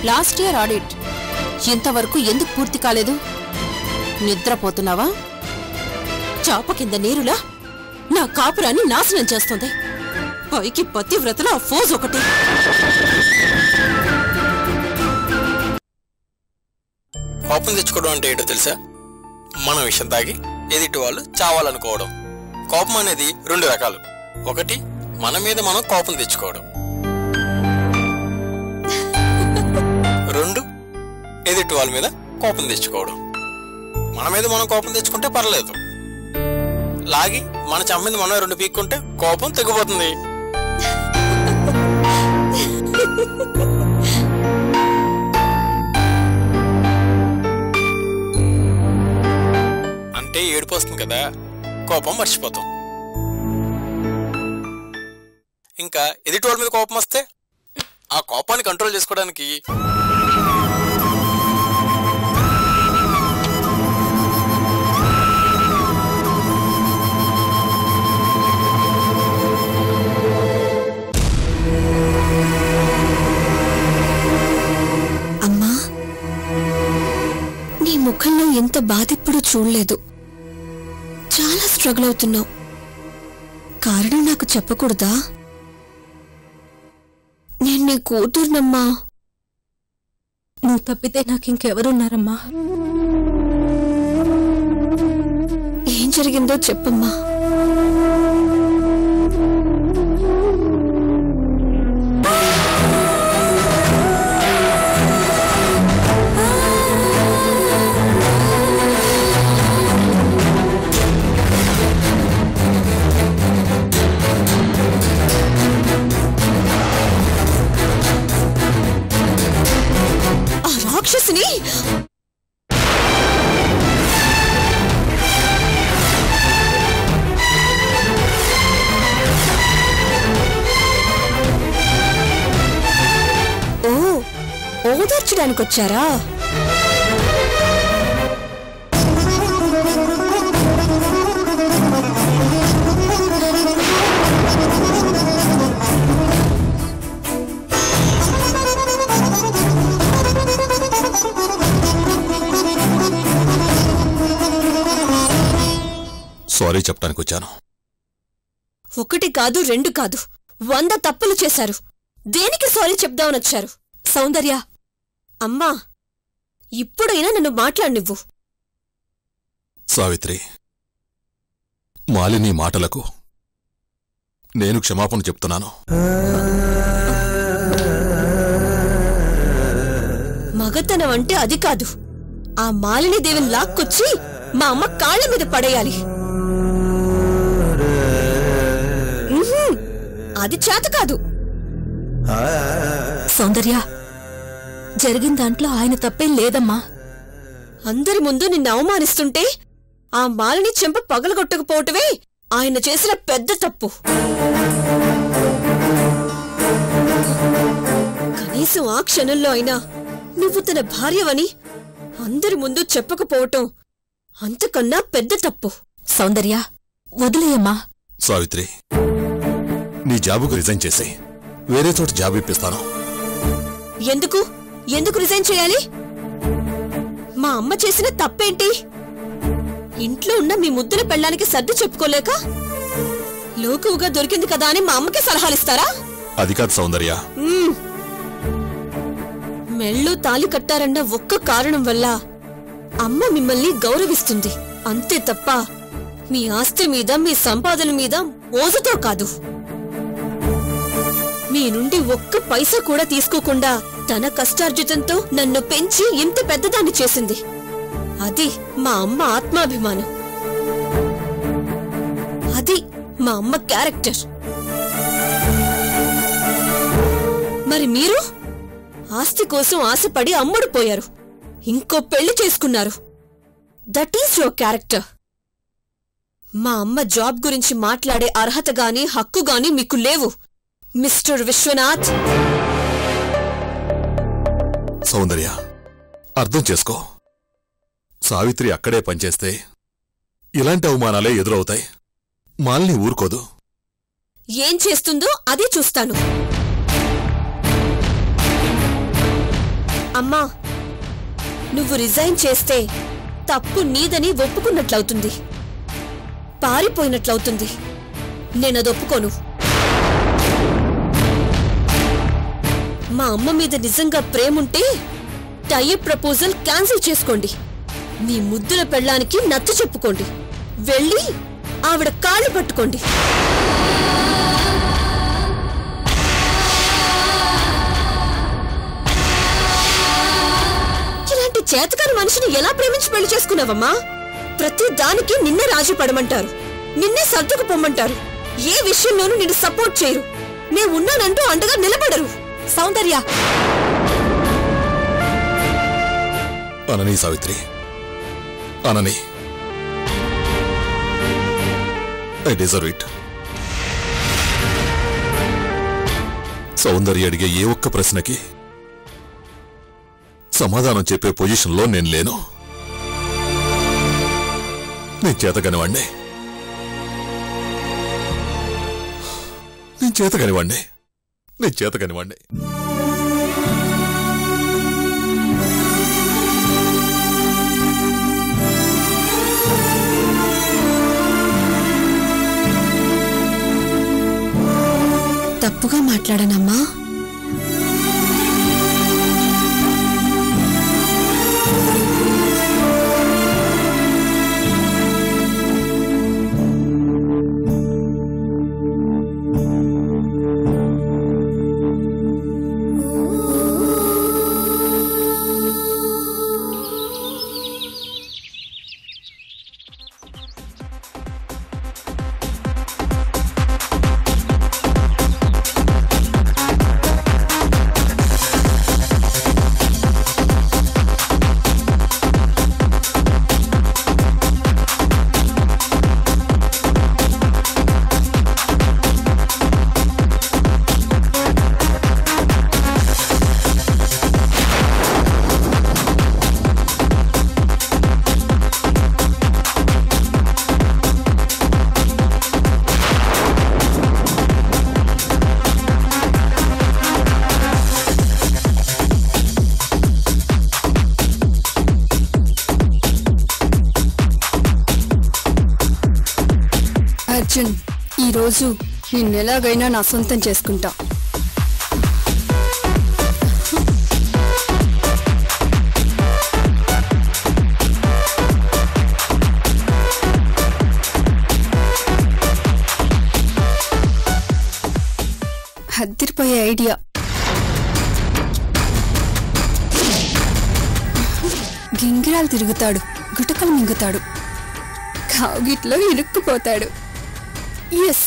Last year audit ఇంతవరకు ఎందుకు పూర్తి కాలేదు? నిద్రపోతున్నావా? చాప కింద నీరులా నా కాపురాన్ని నాశనం చేస్తుంది. పైకి పతివ్రతల ఆ ఫోజ్ ఒకటి. కోపం తెచ్చుకోవడం అంటే ఏంటో తెలుసా? మన విషయం తాగి ఎదుటి వాళ్ళు చావాలనుకోవడం. కోపం అనేది 2 రకాలు. ఒకటి, మన మీద మనం కోపం తెచ్చుకోవడం. 2, ఎదుటి వాళ్ళ మీద కోపం తెచ్చుకోవడం. మన మీద మనం కోపం తెచ్చుకుంటే పర్లేదు, లాగి మన చెంప మీద మనం 2 పీక్కుంటే కోపం తెగిపోతుంది. అంటే ఏడుపు వస్తుంది కదా, కోపం మర్చిపోతాం. ఇంకా ఎదుటి వాళ్ళ మీద కోపం వస్తే ఆ కోపాన్ని కంట్రోల్ చేసుకోవడానికి అమ్మా, నీ ముఖంలో ఎంత బాధ ఇప్పుడు చూడలేదు. చాలా స్ట్రగుల్ అవుతున్నావు. కారణం నాకు చెప్పకూడదా? నేను నీ కూతుర్నమ్మా. నువ్వు తప్పితే నాకు ఇంకెవరున్నారమ్మా? ఏం జరిగిందో చెప్పమ్మా. రాక్షసిని ఓదార్చడానికి వచ్చారా? సారీ చెప్పడానికి వచ్చాను. 1 కాదు 2 కాదు 100 తప్పులు చేశారు. దేనికి సారీ చెప్దామని వచ్చారు? సౌందర్య, అమ్మా, ఇప్పుడైనా నన్ను మాట్లాడనివ్వు. సావిత్రి, మాలిని మాటలకు నేను క్షమాపణ చెప్తున్నాను. మగతనం అంటే అది కాదు. ఆ మాలిని దేవిని లాక్కొచ్చి మా అమ్మ కాళ్ళ మీద పడేయాలి. అది చేత కాదు. సౌందర్య, జరిగిన దాంట్లో ఆయన తప్పేం లేదమ్మా. అందరి ముందు నిన్ను అవమానిస్తుంటే ఆ మాలిని చెంప పగలగొట్టకపోవటమే ఆయన చేసిన పెద్ద తప్పు. కనీసం ఆ క్షణంలో అయినా నువ్వు తన భార్యవని అందరి ముందు చెప్పకపోవటం అంతకన్నా పెద్ద తప్పు. సౌందర్య, వదిలేయమ్మా. సావిత్రి, నీ జాబుకు రిజైన్ చేసి వేరే చోట జాబ్ ఇప్పిస్తాను. ఎందుకు రిజైన్ చేయాలి? మా అమ్మ చేసిన తప్పేంటి? ఇంట్లో ఉన్న మీ ముద్దుల పెళ్ళానికి సర్ది చెప్పుకోలేక లోకువుగా దొరికింది కదా అని మా అమ్మకి సలహాలిస్తారా? అది కాదు సౌందర్య. మెళ్ళు తాలి కట్టారన్న ఒక్క కారణం వల్ల అమ్మ మిమ్మల్ని గౌరవిస్తుంది అంతే తప్ప మీ ఆస్తి మీద మీ సంపాదన మీద మోజుతో కాదు. మీ నుండి ఒక్క పైసా కూడా తీసుకోకుండా తన కష్టార్జితంతో నన్ను పెంచి ఇంత పెద్దదాన్ని చేసింది. అది మా అమ్మ ఆత్మాభిమానం. అది మా అమ్మ క్యారెక్టర్. మరి మీరు ఆస్తి కోసం ఆశపడి అమ్ముడుపోయారు, ఇంకో పెళ్లి చేసుకున్నారు. That is your character. మా అమ్మ జాబ్ గురించి మాట్లాడే అర్హత గాని హక్కు గాని మీకు లేవు మిస్టర్ విశ్వనాథ్. సౌందర్య, అర్థం చేసుకో. సావిత్రి అక్కడే పనిచేస్తే ఇలాంటి అవమానాలే ఎదురవుతాయి. మాలిని ఊరుకోదు. ఏం చేస్తుందో అదే చూస్తాను. అమ్మా, నువ్వు రిజైన్ చేస్తే తప్పు నీదని ఒప్పుకున్నట్లవుతుంది, పారిపోయినట్లవుతుంది. నేనది ఒప్పుకోను. మా అమ్మ మీద నిజంగా ప్రేముంటే టైప్ ప్రపోజల్ క్యాన్సిల్ చేసుకోండి. మీ ముద్దుల పెళ్ళానికి నచ్చ చెప్పుకోండి. వెళ్ళి ఆవిడ కాళ్ళు పట్టుకోండి. ఇలాంటి చేతకాని మనిషిని ఎలా ప్రేమించి పెళ్లి చేసుకున్నావమ్మా? ప్రతి దానికి నిన్నే రాజీ పడమంటారు, నిన్నే సర్దుకు పొమ్మంటారు. ఏ విషయంలోనూ నిన్ను సపోర్ట్ చేయరు. నేను ఉన్నానంటూ అండగా నిలబడరు. సౌందర్య, అనని సావిత్రి, అనని, ఐ డిజర్వ్ ఇట్. సౌందర్య అడిగే ఏ ఒక్క ప్రశ్నకి సమాధానం చెప్పే పొజిషన్లో నేను లేను. నేను చేతకానివాణ్ణి, నేను చేతకానివాణ్ణి, నేను చేతకానివాణ్ణి. తప్పుగా మాట్లాడానమ్మా. అర్జున్, ఈరోజు నిన్నెలాగైనా నా సొంతం చేసుకుంటా. అదిరిపోయే ఐడియా. గింగిరాలు తిరుగుతాడు, గుటకలు మింగుతాడు, కావుగిట్లో ఇరుక్కుపోతాడు. Yes,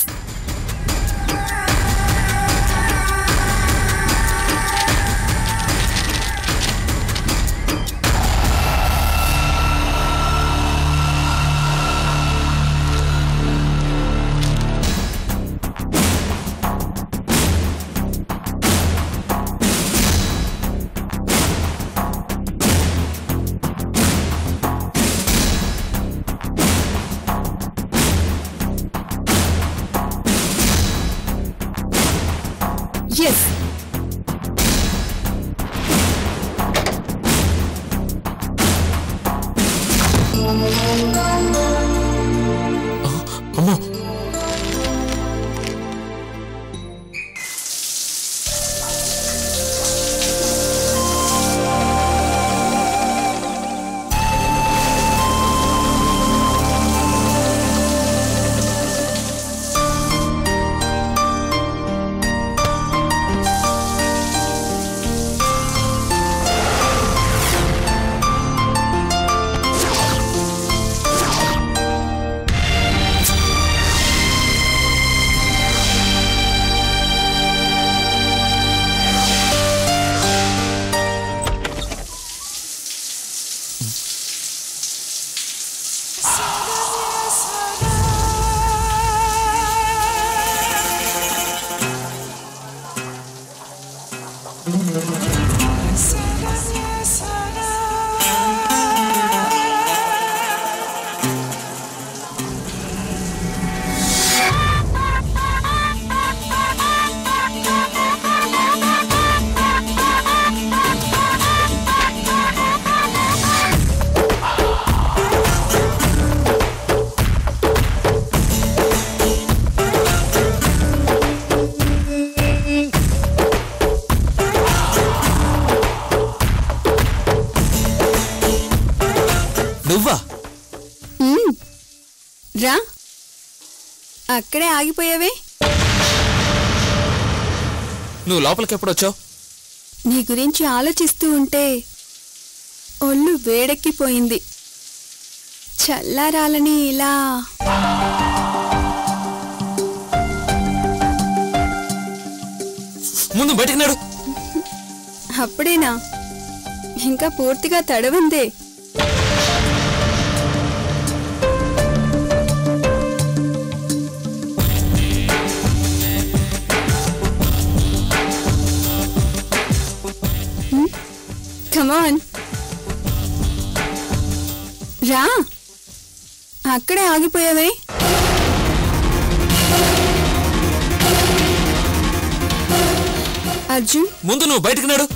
yes. అమ్మా, రా, అక్కడే ఆగిపోయావే. నువ్వు లోపలికి ఎప్పుడు వచ్చావు? నీ గురించి ఆలోచిస్తూ ఉంటే ఒళ్ళు వేడెక్కిపోయింది. చల్లారాలని ఇలా ముందు బయటికి నాడు. అప్పుడేనా? ఇంకా పూర్తిగా తడవందే. కమాన్ రా, అక్కడే ఆగిపోయావే. అర్జున్, ముందు నువ్వు బయటికి నాడు.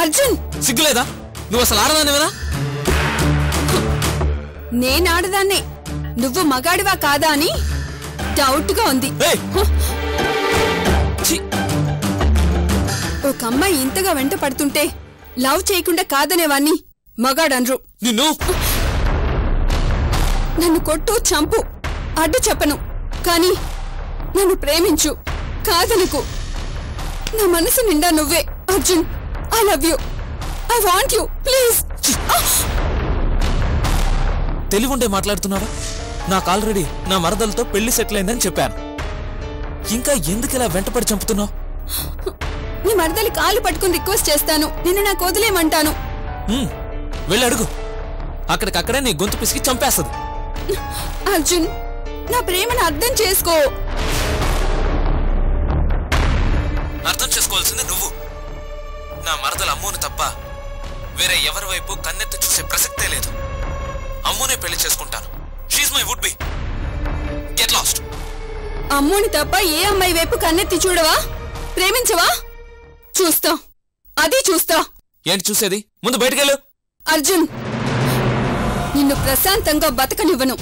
అర్జున్, సిగ్గులేదా? నువ్వు అసలు ఆడదాన్ని కదా? నేనాడదాన్నే. నువ్వు మగాడివా కాదా అని డౌట్ గా ఉంది. ఒక అమ్మాయి ఇంతగా వెంట పడుతుంటే లవ్ చేయకుండా కాదనేవాణ్ణి మగాడన్రు. నన్ను కొట్టు, చంపు, అడ్డు చెప్పను, కానీ నన్ను ప్రేమించు, కాదనుకు. నా మనసు నిండా నువ్వే Arjun. I love you. I want you. Please. తెలివుండే మాట్లాడుతున్నావా? నాకు ఆల్రెడీ నా మరదలతో పెళ్లి సెటిల్ అయిందని చెప్పాను. ఇంకా ఎందుకు ఇలా వెంటపడి చంపుతున్నావు? నీ మరదలి కాళ్ళు పట్టుకుని రిక్వెస్ట్ చేస్తాను, నిన్ను నాకు వదిలేయమంటాను. వెళ్ళి అడుగు. అక్కడికక్కడే నీ గొంతు పిసికి చంపేస్తుంది. అర్జున్, నా ప్రేమను అర్థం చేసుకో. అర్థం చేసుకోవాల్సింది నువ్వు. నా మరదల అమ్ముని తప్ప వేరే ఎవరి వైపు కన్నెత్తి చూసే ప్రసక్తే లేదు. అమ్మునే పెళ్లి చేసుకుంటాను. She my would be. Get lost. అమ్ముని తప్ప ఏ అమ్మాయి వైపు కన్నెత్తి చూడవా? ప్రేమించవా? చూస్తా, అది చూస్తా. ఏంటి చూసేది? ముందు బయటకెళ్ళు. అర్జున్, నిన్ను ప్రశాంతంగా బతకనివ్వను.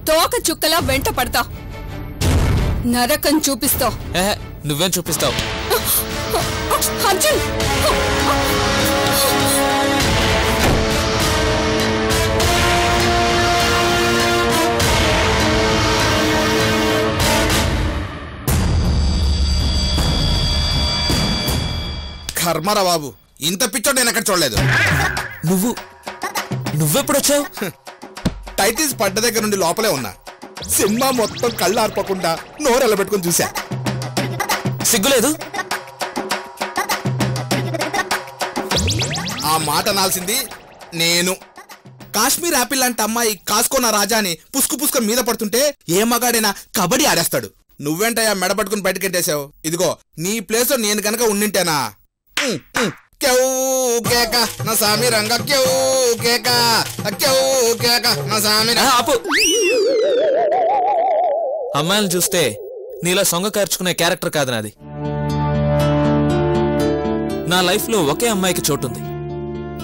తోక చుక్కలా వెంట పడతా, నరకం చూపిస్తా. నువ్వేం చూపిస్తావు? అర్జున్, కర్మరా బాబు, ఇంత పిచ్చోడు నేను ఎక్కడ చూడలేదు. నువ్వెప్పుడొచ్చావు? టైటిల్స్ పడ్డ దగ్గర నుండి లోపలే ఉన్నా. సినిమా మొత్తం కళ్ళు ఆర్పకుండా నోరెల్ల పెట్టుకుని చూసా. సిగ్గులేదు? ఆ మాట అనాల్సింది నేను. కాశ్మీర్ యాపిల్ లాంటి అమ్మాయి కాసుకోనా రాజా అని పుసుకు మీద పడుతుంటే ఏ మగాడైనా కబడ్డీ ఆడేస్తాడు. నువ్వేంటయ్యా మెడ పట్టుకుని బయటకెట్టేశావు? ఇదిగో నీ ప్లేస్ లో నేను కనుక ఉండింటేనా? నా సామి రంగ నా సామి. అమ్మాయిలు చూస్తే నీలా సొంగ కార్చుకునే క్యారెక్టర్ కాదు నాది. నా లైఫ్ లో ఒకే అమ్మాయికి చోటుంది.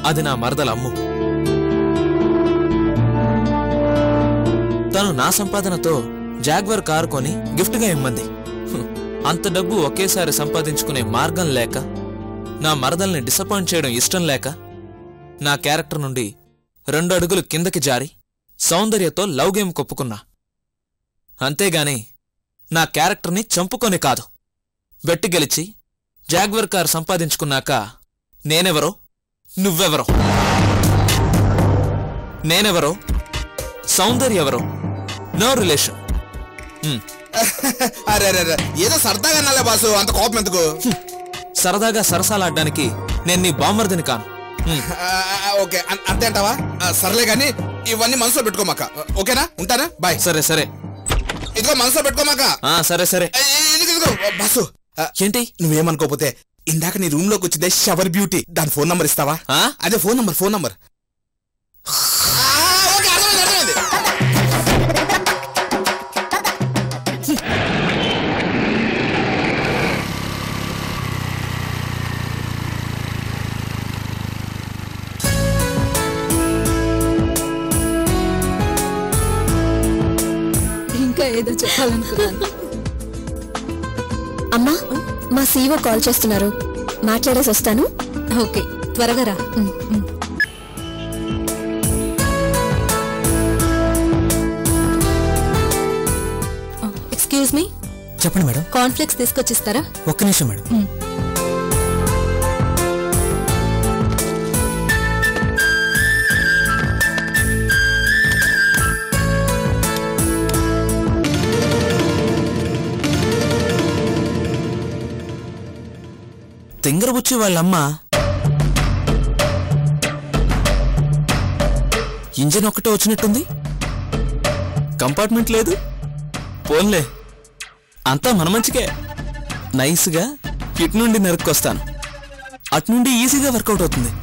అది నా మరదల అమ్ము. తను నా సంపాదనతో జాగ్వర్ కారు కొని గిఫ్ట్ గా ఇమ్మంది. అంత డబ్బు ఒకేసారి సంపాదించుకునే మార్గం లేక, నా మరదల్ని డిసప్పాయింట్ చేయడం ఇష్టం లేక నా క్యారెక్టర్ నుండి 2 అడుగులు కిందకి జారి సౌందర్యతో లవ్ గేమ్ కొప్పుకున్నా. అంతేగాని నా క్యారెక్టర్ని చంపుకొని కాదు. బెట్టి గెలిచి జాగ్వర్ కార్ సంపాదించుకున్నాక నేనెవరో నువ్వెవరో, నేనెవరో సౌందర్య ఎవరో నో రిలేషన్. అరే ఏదో సరదాగా అన్నాలే బాసు, అంత కోపం ఎందుకు? సరదాగా సరసాలాడ్డానికి నేను నీ బామ్మర్దిని కాను. ఓకే అంతే అంటావా? సర్లే గాని ఇవన్నీ మనసులో పెట్టుకోమాక, ఓకేనా? ఉంటానా, బాయ్. సరే సరే, ఇదిగో మనసులో పెట్టుకోమాక. సరే సరే. బాసు ఏంటి? నువ్వేమనుకోపోతే ఇందాక నీ రూమ్ లోకి వచ్చిందే షవర్ బ్యూటీ, దాని ఫోన్ నంబర్ ఇస్తావా? అదే ఫోన్ నంబర్. ఇంకా ఏదో చెప్పాలనుకున్నాను. అమ్మా, మా సీఓ కాల్ చేస్తున్నారు, మాట్లాడేసి వస్తాను. ఓకే, త్వరగా రా. Excuse me. చెప్పండి మేడం. కాన్ఫ్లెక్స్ తీసుకొచ్చిస్తారా? ఒక్క నిమిషం మేడం. తింగరబుచ్చి వాళ్ళమ్మ ఇంజన్ ఒక్కటే వచ్చినట్టుంది, కంపార్ట్మెంట్ లేదు. పోన్లే, అంతా మన మంచికే. నైస్గా ఇటు నుండి నరుక్కొస్తాను, అటు నుండి ఈజీగా వర్కౌట్ అవుతుంది.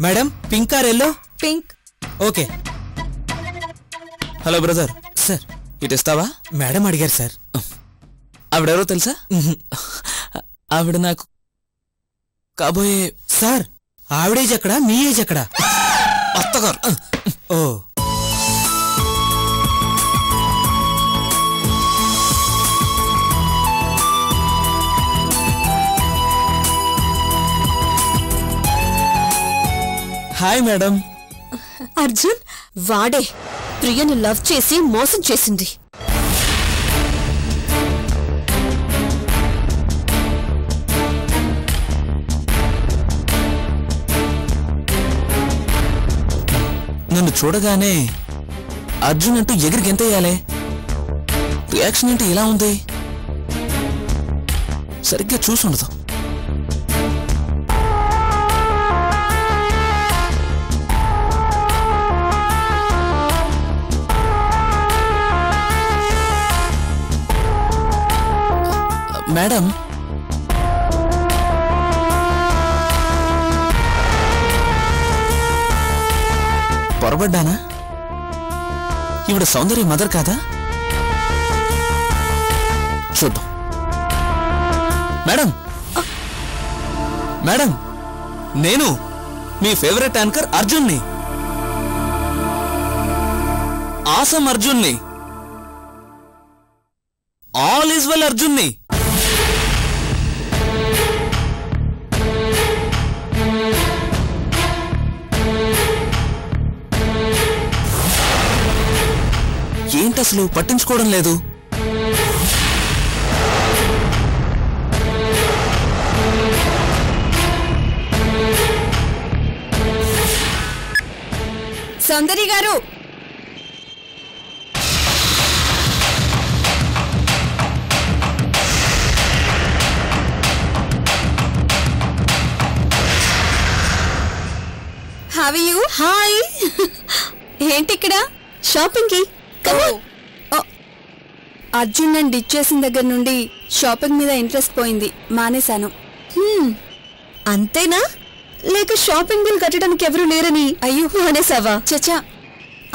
Madam pink are yellow? Pink. Okay. Hello brother. Sir ఇటు ఇస్తావా? మేడం అడిగారు సార్. ఆవిడెవరో తెలుసా? ఆవిడ నాకు కాబోయే. సార్ ఆవిడేజ్ ఎక్కడా, మీ ఏజ్ ఎక్కడా? అత్తగారు. ఓ, హాయ్ మేడం. అర్జున్ వాడే ప్రియని లవ్ చేసి మోసం చేసింది. నన్ను చూడగానే అర్జున్ అంటూ ఎగిరికి ఎంతేయాలే, రియాక్షన్ ఏంటి ఇలా ఉంది? సరిగ్గా చూసుండదు. మేడం, పొరబడ్డానా? ఈవిడ సౌందర్య మదర్ కాదా? చూద్దాం. మేడం, మేడం, నేను మీ ఫేవరెట్ యాంకర్ అర్జున్ని, ఆసం అర్జున్ని, ఆల్ ఈజ్ వెల్ అర్జున్ని. ఏంటి అసలు పట్టించుకోవడం లేదు? సౌందర్య గారు, హౌ ఆర్ యు? హాయ్. ఏంటి ఇక్కడ? షాపింగ్ కి. అర్జున్ నన్ను డిచ్ చేసిన దగ్గర నుండి షాపింగ్ మీద ఇంట్రెస్ట్ పోయింది, మానేశాను. అంతేనా? లేక షాపింగ్ బిల్ కట్టడానికి ఎవరు లేరని అయ్యో మానేసావా? చచా,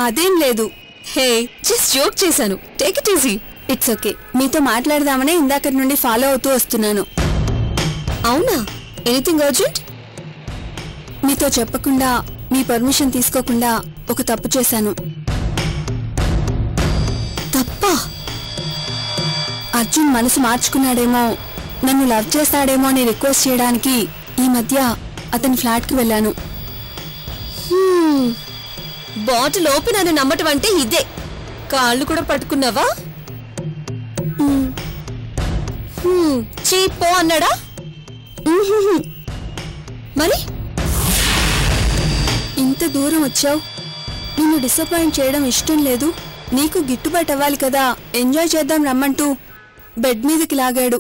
అదేం లేదు. హే, జస్ట్ జోక్ చేశాను, take it easy. It's okay. మీతో మాట్లాడదామనే ఇందాక నుండి ఫాలో అవుతూ వస్తున్నాను. అవునా? Anything urgent? మీతో చెప్పకుండా, మీ పర్మిషన్ తీసుకోకుండా ఒక తప్పు చేశాను. తప్పా? అర్జున్ మనసు మార్చుకున్నాడేమో, నన్ను లవ్ చేస్తాడేమో అని రిక్వెస్ట్ చేయడానికి ఈ మధ్య అతని ఫ్లాట్కి వెళ్ళాను. బాటిల్ ఓపెన్ అని నమ్మటం అంటే ఇదే. కాళ్ళు కూడా పట్టుకున్నావా? చీపో అన్నాడా? మరి ఇంత దూరం వచ్చావు, నిన్ను డిసప్పాయింట్ చేయడం ఇష్టం లేదు, నీకు గిట్టుబాటు అవ్వాలి కదా, ఎంజాయ్ చేద్దాం రమ్మంటూ బెడ్ మీదకి లాగాడు.